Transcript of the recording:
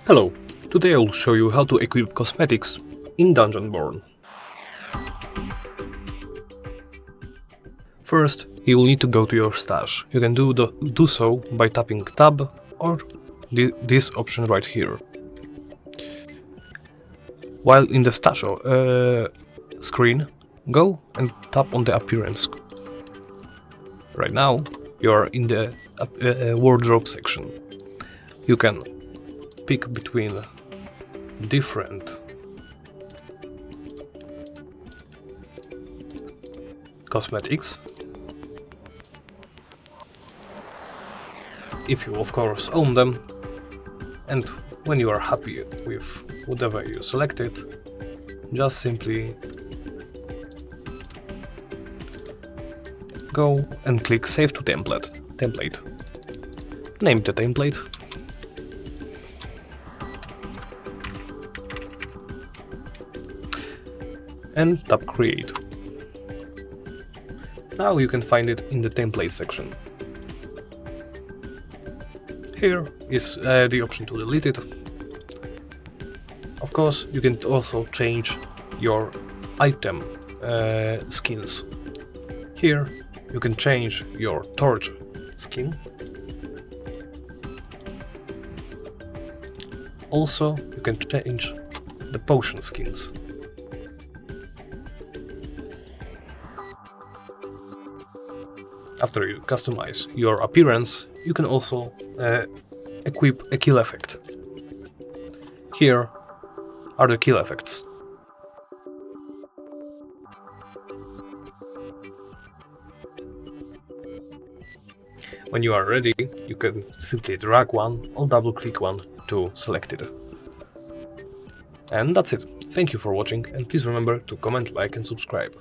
Hello, today I will show you how to equip cosmetics in Dungeonborne. First, you will need to go to your stash. You can do so by tapping Tab or this option right here. While in the stash screen, go and tap on the appearance. Right now, you are in the wardrobe section. You can pick between different cosmetics, if you of course own them, and when you are happy with whatever you selected, just simply go and click Save to Template. Name the template. And tap Create. Now you can find it in the template section. Here is the option to delete it. Of course, you can also change your item skins. Here you can change your torch skin. Also, you can change the potion skins. After you customize your appearance, you can also equip a kill effect. Here are the kill effects. When you are ready, you can simply drag one or double click one to select it. And that's it. Thank you for watching, and please remember to comment, like and subscribe.